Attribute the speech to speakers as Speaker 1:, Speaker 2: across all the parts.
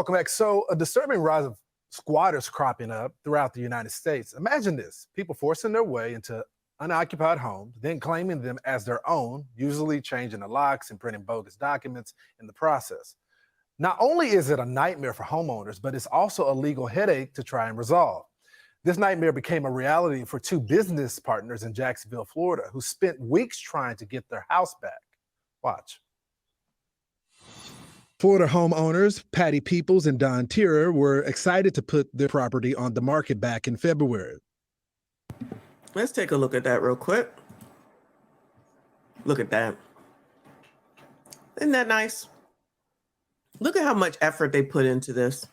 Speaker 1: Welcome back. So, a disturbing rise of squatters cropping up throughout the United States. Imagine this: people forcing their way into unoccupied homes, then claiming them as their own, usually changing the locks and printing bogus documents in the process. Not only is it a nightmare for homeowners, but it's also a legal headache to try and resolve. This nightmare became a reality for two business partners in Jacksonville, Florida, who spent weeks trying to get their house back. Watch. Florida homeowners Patty Peoples and Don Tierer were excited to put their property on the market back in February.
Speaker 2: Let's take a look at that real quick. Look at that. Isn't that nice? Look at how much effort they put into this.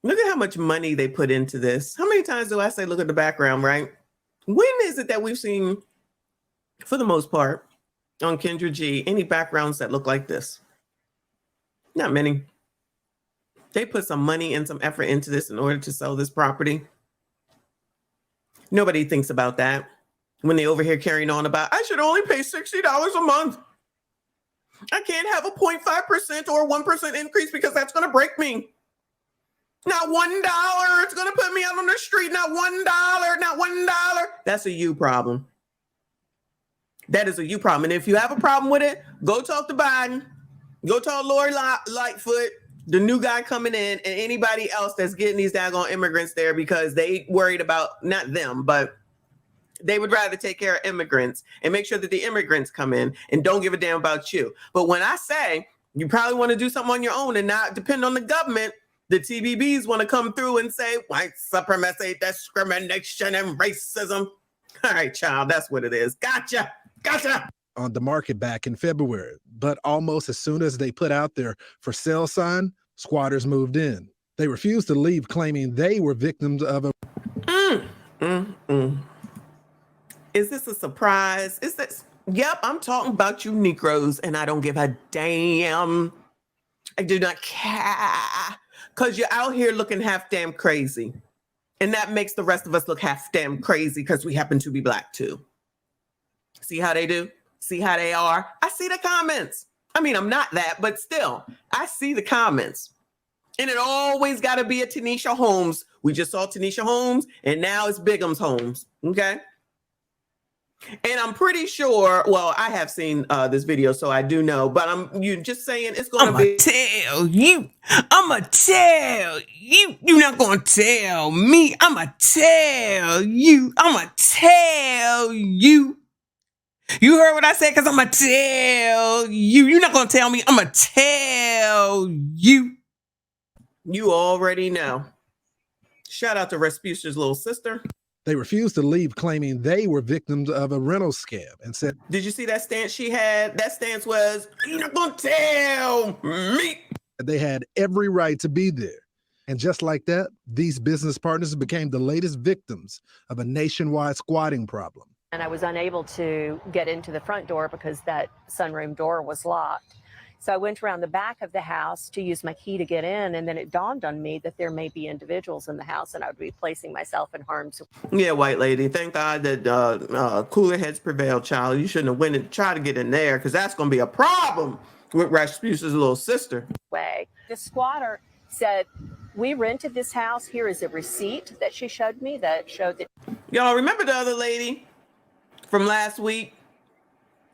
Speaker 2: Look at how much money they put into this. How many times do I say, look at the background, right? When is it that we've seen, for the most part, on Kendra G, any backgrounds that look like this? Not many. They put some money and some effort into this in order to sell this property. Nobody thinks about that when they over here carrying on about, I should only pay $60 a month. I can't have a 0.5% or 1% increase because that's going to break me. Not $1. It's going to put me out on the street. Not $1. Not $1. That's a you problem. That is a you problem. And if you have a problem with it, go talk to Biden. Go talk Lori Lightfoot, the new guy coming in, and anybody else that's getting these daggone immigrants there, because they worried about, not them, but they would rather take care of immigrants and make sure that the immigrants come in and don't give a damn about you. But when I say you probably want to do something on your own and not depend on the government, the TBBs want to come through and say white supremacy, discrimination, and racism. All right, child, that's what it is. Gotcha. On the market back in February, but almost as soon as they put out their for sale sign, squatters moved in. They refused to leave, claiming they were victims of a... Is this a surprise? Is this... Yep, I'm talking about you Negroes, and I don't give a damn. I do not care, because you're out here looking half damn crazy. And that makes the rest of us look half damn crazy because we happen to be Black too. See how they do? See how they are? I see the comments. I mean, I'm not that, but still, I see the comments. And it always got to be a Tanisha Holmes. We just saw Tanisha Holmes, and now it's Bigum's Holmes. Okay? And I'm pretty sure, well, I have seen this video, so I do know, but you just saying it's going to be... I'ma tell you. You're not going to tell me. I'ma tell you. You heard what I said, because I'm going to tell you. You're not going to tell me. I'm going to tell you. You already know. Shout out to Respucia's little sister.
Speaker 1: They refused to leave, claiming they were victims of a rental scam, and said...
Speaker 2: Did you see that stance she had? That stance was, you're not going to tell me.
Speaker 1: They had every right to be there. And just like that, these business partners became the latest victims of a nationwide squatting problem.
Speaker 3: And I was unable to get into the front door because that sunroom door was locked. So I went around the back of the house to use my key to get in, and then it dawned on me that there may be individuals in the house, and I would be placing myself in harm's way.
Speaker 2: Yeah, white lady, thank God that cooler heads prevail, child. You shouldn't have went and tried to get in there, because that's going to be a problem with Rasputin's little sister.
Speaker 3: The squatter said, we rented this house. Here is a receipt that she showed me that showed that...
Speaker 2: Y'all remember the other lady from last week?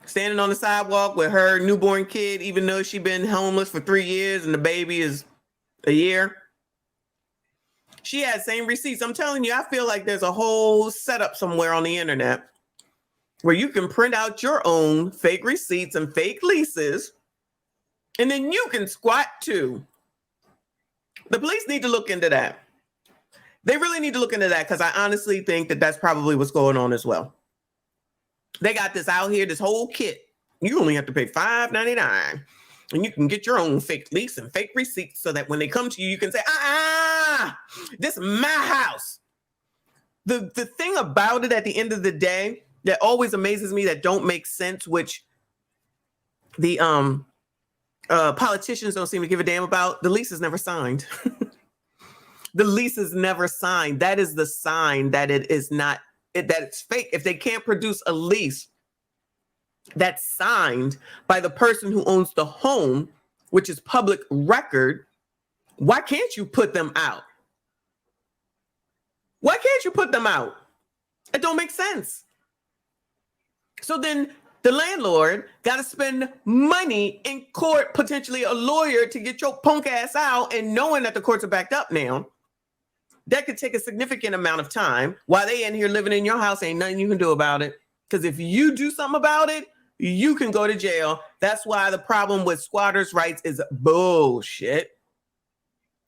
Speaker 2: Standing on the sidewalk with her newborn kid, even though she's been homeless for 3 years and the baby is a year. She had same receipts. I'm telling you, I feel like there's a whole setup somewhere on the internet where you can print out your own fake receipts and fake leases, and then you can squat too. The police need to look into that. They really need to look into that, because I honestly think that that's probably what's going on as well. They got this out here, this whole kit. You only have to pay $5.99, and you can get your own fake lease and fake receipts, so that when they come to you, you can say, this is my house. The thing about it at the end of the day that always amazes me, that don't make sense, which the politicians don't seem to give a damn about, the lease is never signed. The lease is never signed. That is the sign that it is not, that it's fake. If they can't produce a lease that's signed by the person who owns the home, which is public record, Why can't you put them out? Why can't you put them out? It don't make sense. So then the landlord got to spend money in court, potentially a lawyer, to get your punk ass out, and knowing that the courts are backed up now, that could take a significant amount of time. While they in here living in your house, ain't nothing you can do about it. Because if you do something about it, you can go to jail. That's why the problem with squatters' rights is bullshit.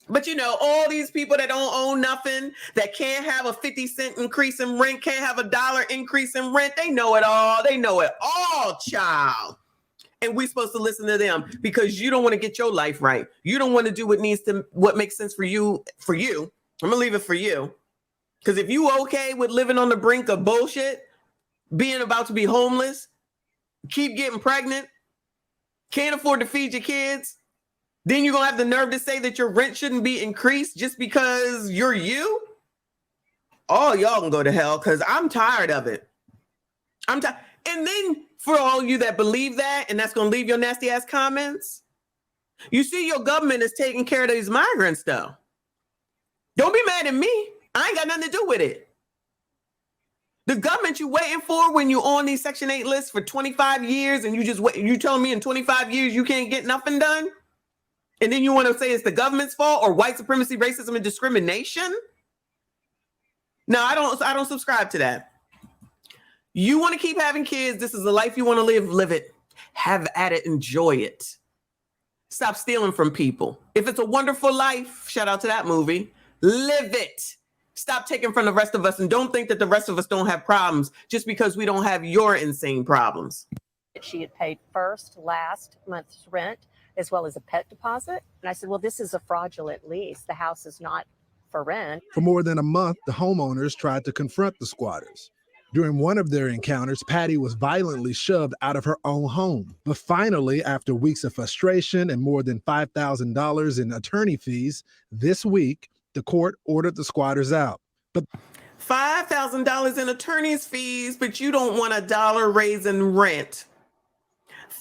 Speaker 2: But you know, all these people that don't own nothing, that can't have a 50-cent increase in rent, can't have a $1 increase in rent, they know it all. They know it all, child. And we're supposed to listen to them because you don't want to get your life right. You don't want to do what makes sense for you. I'm gonna leave it for you. Because if you okay with living on the brink of bullshit, being about to be homeless, keep getting pregnant, can't afford to feed your kids, then you're going to have the nerve to say that your rent shouldn't be increased just because you're you? Oh, y'all can go to hell because I'm tired of it. I'm tired. And then for all you that believe that, and that's going to leave your nasty ass comments, you see your government is taking care of these migrants though. Don't be mad at me. I ain't got nothing to do with it. The government you waiting for when you on these Section 8 lists for 25 years and you just wait, you telling me in 25 years you can't get nothing done? And then you want to say it's the government's fault or white supremacy, racism, and discrimination? No, I don't subscribe to that. You want to keep having kids. This is the life you want to live. Live it. Have at it. Enjoy it. Stop stealing from people. If it's a wonderful life, shout out to that movie. Live it. Stop taking from the rest of us and don't think that the rest of us don't have problems just because we don't have your insane problems.
Speaker 3: She had paid last month's rent, as well as a pet deposit. And I said, well, this is a fraudulent lease. The house is not for rent.
Speaker 1: For more than a month, the homeowners tried to confront the squatters. During one of their encounters, Patty was violently shoved out of her own home. But finally, after weeks of frustration and more than $5,000 in attorney fees, this week, the court ordered the squatters out. But
Speaker 2: $5,000 in attorney's fees, but you don't want $1 raise in rent.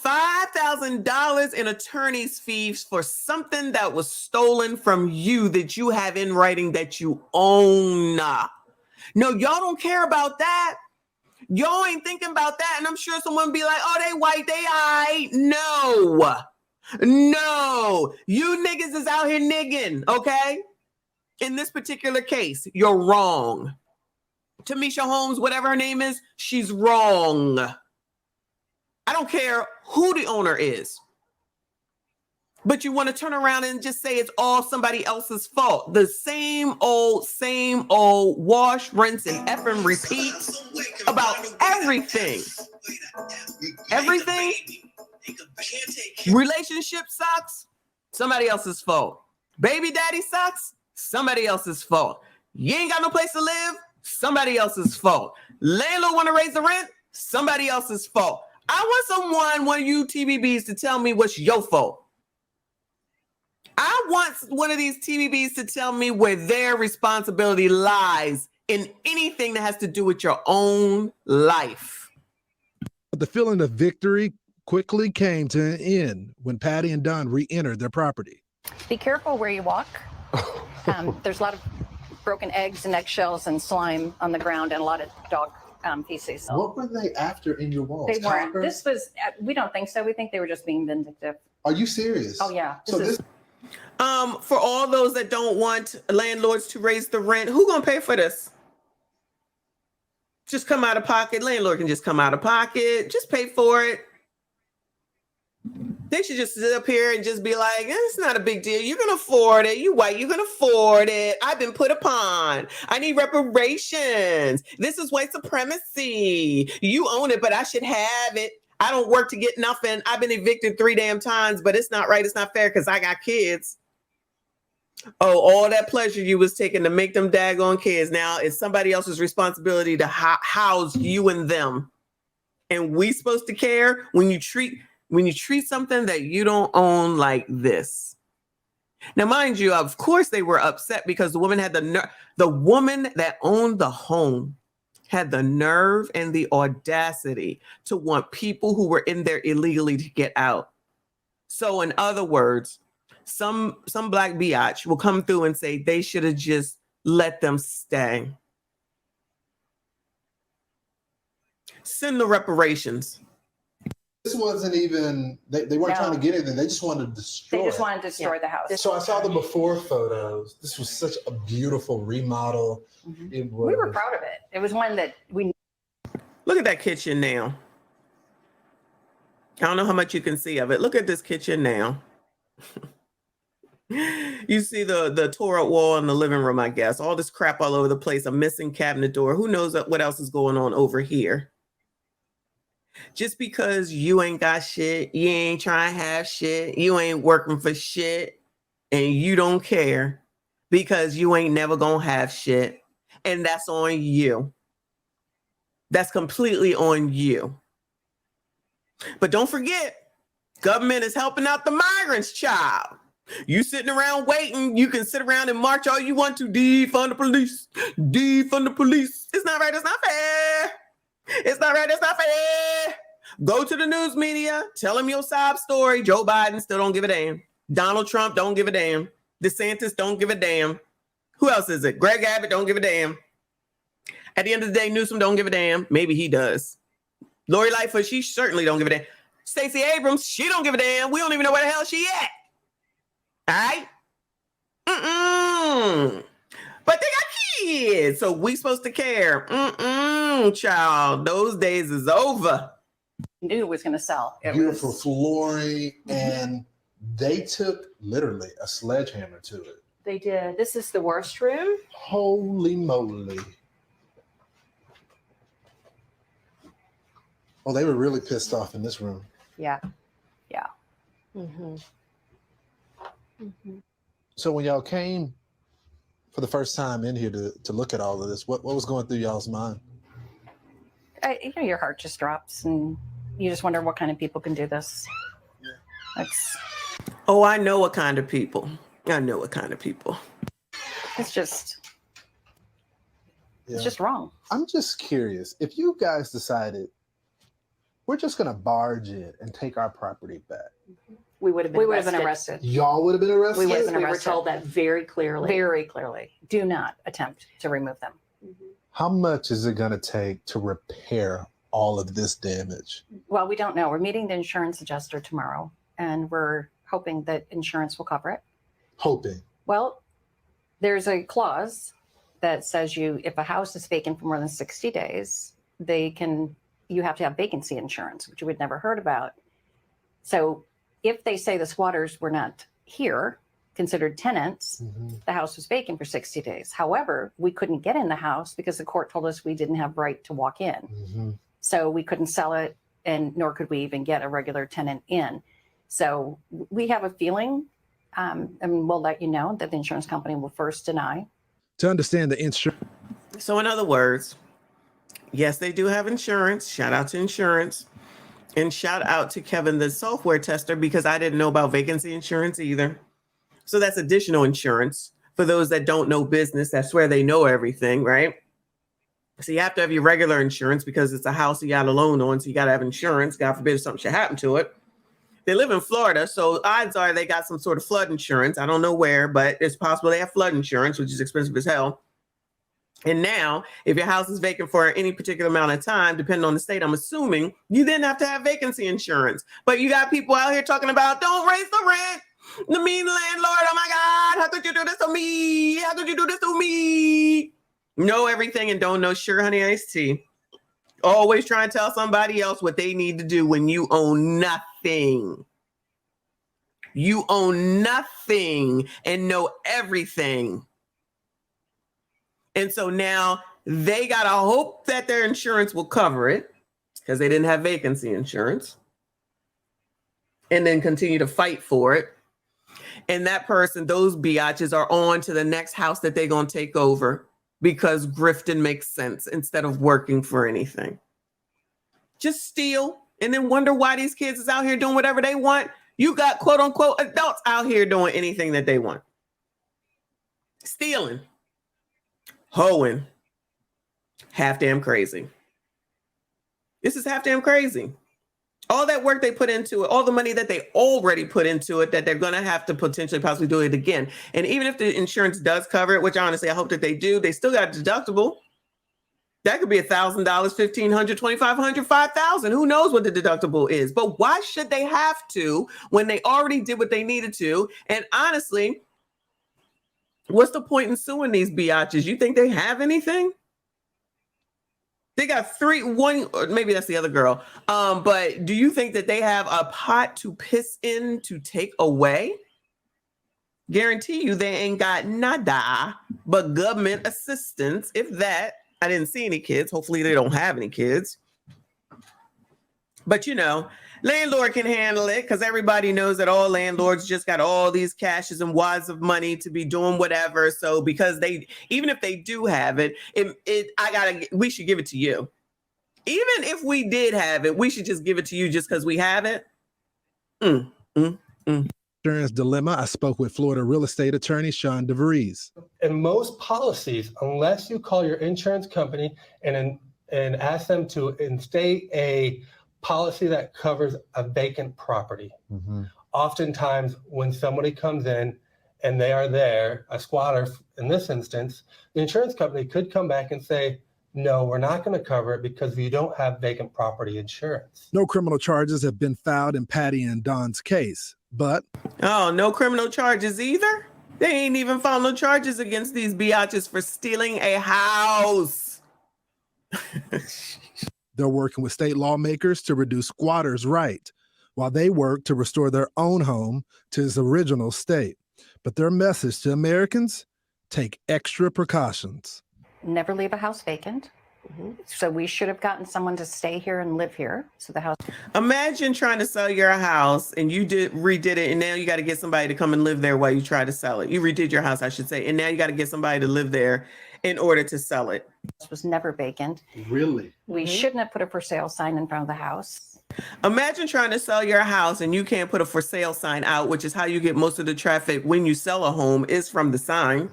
Speaker 2: $5,000 in attorney's fees for something that was stolen from you that you have in writing that you own. No, y'all don't care about that. Y'all ain't thinking about that. And I'm sure someone be like, oh, they white, they aight. No, you niggas is out here nigging, okay? In this particular case, you're wrong. Tamisha Holmes, whatever her name is, she's wrong. I don't care who the owner is. But you want to turn around and just say it's all somebody else's fault. The same old wash, rinse, and effing repeat about everything. Everything. Relationship sucks. Somebody else's fault. Baby daddy sucks. Somebody else's fault. You ain't got no place to live. Somebody else's fault. Landlord want to raise the rent. Somebody else's fault. I want one of you TBBs to tell me what's your fault. I want one of these TBBs to tell me where their responsibility lies in anything that has to do with your own life.
Speaker 1: the feeling of victory quickly came to an end when Patty and Don re-entered their property.
Speaker 4: Be careful where you walk. There's a lot of broken eggs and eggshells and slime on the ground and a lot of dog feces.
Speaker 5: What were they after in your walls?
Speaker 4: They weren't.
Speaker 5: Copper?
Speaker 4: This was, we don't think so. We think they were just being vindictive.
Speaker 5: Are you serious?
Speaker 4: Oh, yeah.
Speaker 2: For all those that don't want landlords to raise the rent, who gonna pay for this? Just come out of pocket. Landlord can just come out of pocket. Just pay for it. They should just sit up here and just be like, it's not a big deal. You can afford it. You white, you can afford it. I've been put upon. I need reparations. This is white supremacy. You own it, but I should have it. I don't work to get nothing. I've been evicted 3 damn times, but it's not right. It's not fair because I got kids. Oh, all that pleasure you was taking to make them daggone kids. Now it's somebody else's responsibility to house you and them. And we supposed to care when you treat something that you don't own like this. Now, mind you, of course they were upset because the woman had the woman that owned the home had the nerve and the audacity to want people who were in there illegally to get out. So in other words, some black biatch will come through and say they should have just let them stay. Send the reparations.
Speaker 5: This wasn't even, they weren't
Speaker 4: No.
Speaker 5: trying to get anything. They just wanted to destroy
Speaker 4: They just
Speaker 5: it.
Speaker 4: wanted to destroy the house.
Speaker 5: So I saw the before photos. This was such a beautiful remodel.
Speaker 4: Mhm.
Speaker 5: It was,
Speaker 4: We were proud of it. It was one that we
Speaker 2: Look at that kitchen now. I don't know how much you can see of it. Look at this kitchen now. You see the tore up wall in the living room, I guess. All this crap all over the place. A missing cabinet door. Who knows what else is going on over here? Just because you ain't got shit, you ain't trying to have shit, you ain't working for shit, and you don't care because you ain't never gonna have shit. And that's on you. That's completely on you. But don't forget, government is helping out the migrants, child. You sitting around waiting, you can sit around and march all you want to, defund the police, defund the police. It's not right, it's not fair. It's not right, it's not fair. Go to the news media, tell them your sob story. Joe Biden still don't give a damn. Donald Trump don't give a damn. DeSantis don't give a damn. Who else is it? Greg Abbott don't give a damn. At the end of the day, Newsom don't give a damn. Maybe he does. Lori Lightfoot, she certainly don't give a damn. Stacey Abrams, she don't give a damn. We don't even know where the hell she at. All right? But they got kids, so we supposed to care. Child, those days is over.
Speaker 4: knew it was going to sell. It
Speaker 5: beautiful
Speaker 4: was,
Speaker 5: flooring, and they took literally a sledgehammer to it.
Speaker 3: They did. This is the worst room.
Speaker 5: Holy moly. Oh, they were really pissed off in this room.
Speaker 3: Yeah. Yeah. Mm-hmm. Mm-hmm.
Speaker 5: So when y'all came for the first time in here to look at all of this, what was going through y'all's mind?
Speaker 4: your heart just drops and you just wonder what kind of people can do this.
Speaker 2: Oh, I know what kind of people. I know what kind of people.
Speaker 4: It's just,
Speaker 5: Yeah.
Speaker 4: it's just wrong.
Speaker 5: I'm just curious, if you guys decided we're just going to barge in and take our property back,
Speaker 3: We would have been
Speaker 4: We would have been
Speaker 3: arrested.
Speaker 4: arrested
Speaker 5: y'all would have been arrested?
Speaker 4: We would
Speaker 3: Yes,
Speaker 4: have been
Speaker 3: we were
Speaker 4: arrested.
Speaker 3: told that very clearly.
Speaker 4: very clearly. Do not attempt to remove them.
Speaker 3: Mhm.
Speaker 5: How much is it going to take to repair all of this damage?
Speaker 4: Well, we don't know. We're meeting the insurance adjuster tomorrow, and we're hoping that insurance will cover it.
Speaker 5: Hoping.
Speaker 4: Well, there's a clause that says if a house is vacant for more than 60 days, you have to have vacancy insurance, which you would never heard about. So if they say the squatters were not here, considered tenants, the house was vacant for 60 days. However, we couldn't get in the house because the court told us we didn't have right to walk in. So we couldn't sell it, and nor could we even get a regular tenant in. So we have a feeling, and we'll let you know, that the insurance company will first deny.
Speaker 1: To understand the insurance.
Speaker 2: So in other words, yes, they do have insurance. Shout out to insurance. And shout out to Kevin, the software tester, because I didn't know about vacancy insurance either. So that's additional insurance for those that don't know business. That's where they know everything, right? So you have to have your regular insurance because it's a house you got a loan on. So you got to have insurance. God forbid if something should happen to it. They live in Florida, so odds are they got some sort of flood insurance. I don't know where, but it's possible they have flood insurance, which is expensive as hell. And now, if your house is vacant for any particular amount of time, depending on the state, I'm assuming you then have to have vacancy insurance. But you got people out here talking about, don't raise the rent. The mean landlord, oh my God, how could you do this to me? How could you do this to me? Know everything and don't know sugar, honey, iced tea. Always try and tell somebody else what they need to do when you own nothing. You own nothing and know everything. And so now they got to hope that their insurance will cover it because they didn't have vacancy insurance, and then continue to fight for it. And that person, those biatches, are on to the next house that they're going to take over because grifting makes sense instead of working for anything. Just steal and then wonder why these kids is out here doing whatever they want. You got quote unquote adults out here doing anything that they want. Stealing. Hoeing. Half damn crazy. This is half damn crazy. All that work they put into it, all the money that they already put into it, that they're going to have to potentially possibly do it again. And even if the insurance does cover it, which honestly, I hope that they do, they still got a deductible. That could be $1,000, $1,500, $2,500, $5,000. Who knows what the deductible is? But why should they have to when they already did what they needed to? And honestly, what's the point in suing these biatches? You think they have anything? They got one, or maybe that's the other girl. But do you think that they have a pot to piss in to take away? Guarantee you they ain't got nada but government assistance, if that. I didn't see any kids. Hopefully they don't have any kids. But landlord can handle it because everybody knows that all landlords just got all these cashes and wads of money to be doing whatever. So because even if they do have it, we should give it to you. Even if we did have it, we should just give it to you just because we have it.
Speaker 1: Insurance dilemma. I spoke with Florida real estate attorney Sean DeVries.
Speaker 6: In most policies, unless you call your insurance company and ask them to instate a policy that covers a vacant property. Oftentimes, when somebody comes in and they are there, a squatter in this instance, the insurance company could come back and say, no, we're not going to cover it because you don't have vacant property insurance.
Speaker 1: No criminal charges have been filed in Patty and Don's case, but
Speaker 2: no criminal charges either. They ain't even filed no charges against these biatches for stealing a house.
Speaker 1: they're working with state lawmakers to reduce squatters' right while they work to restore their own home to its original state. But their message to Americans: take extra precautions.
Speaker 4: Never leave a house vacant. So we should have gotten someone to stay here and live here. So the house.
Speaker 2: Imagine trying to sell your house and you redid it, and now you got to get somebody to come and live there while you try to sell it. You redid your house, I should say, and now you got to get somebody to live there in order to sell it.
Speaker 4: This was never vacant.
Speaker 5: Really?
Speaker 4: We shouldn't have put a for sale sign in front of the house.
Speaker 2: Imagine trying to sell your house and you can't put a for sale sign out, which is how you get most of the traffic when you sell a home is from the sign.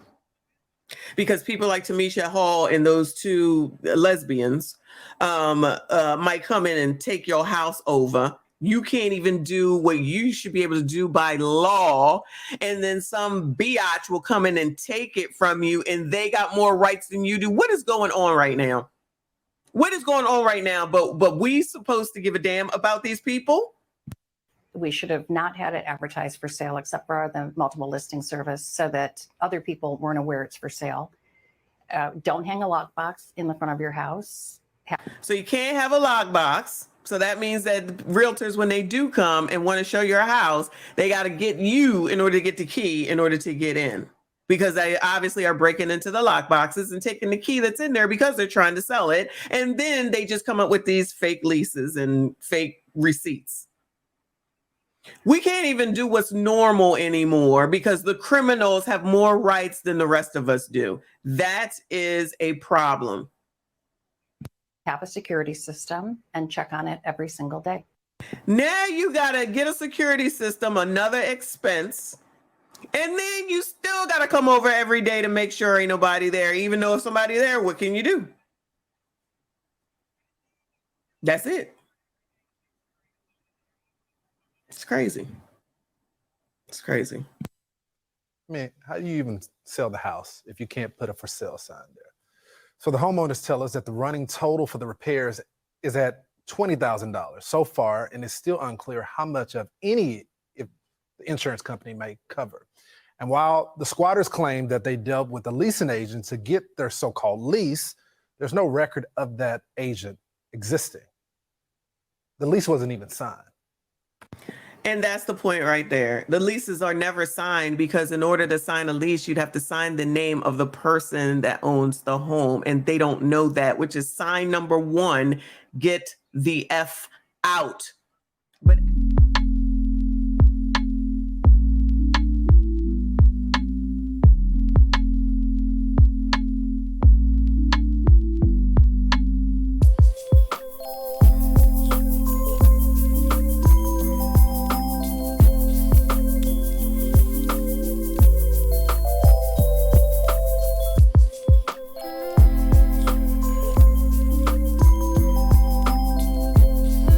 Speaker 2: Because people like Tamisha Hall and those two lesbians might come in and take your house over. You can't even do what you should be able to do by law. And then some biatch will come in and take it from you, and they got more rights than you do. What is going on right now? What is going on right now? But we supposed to give a damn about these people?
Speaker 4: We should have not had it advertised for sale except for the multiple listing service so that other people weren't aware it's for sale. Don't hang a lockbox in the front of your house.
Speaker 2: So you can't have a lockbox. So that means that realtors, when they do come and want to show your house, they got to get you in order to get the key in order to get in. Because they obviously are breaking into the lockboxes and taking the key that's in there because they're trying to sell it. And then they just come up with these fake leases and fake receipts. We can't even do what's normal anymore because the criminals have more rights than the rest of us do. That is a problem.
Speaker 4: Have a security system and check on it every single day.
Speaker 2: Now you got to get a security system, another expense. And then you still got to come over every day to make sure ain't nobody there. Even though if somebody there, what can you do? That's it. It's crazy. It's crazy.
Speaker 1: I mean, how do you even sell the house if you can't put a for sale sign there? So the homeowners tell us that the running total for the repairs is at $20,000 so far, and it's still unclear how much of any if the insurance company may cover. And while the squatters claim that they dealt with a leasing agent to get their so-called lease, there's no record of that agent existing. The lease wasn't even signed.
Speaker 2: And that's the point right there. The leases are never signed because in order to sign a lease, you'd have to sign the name of the person that owns the home. And they don't know that, which is sign number one, get the F out. But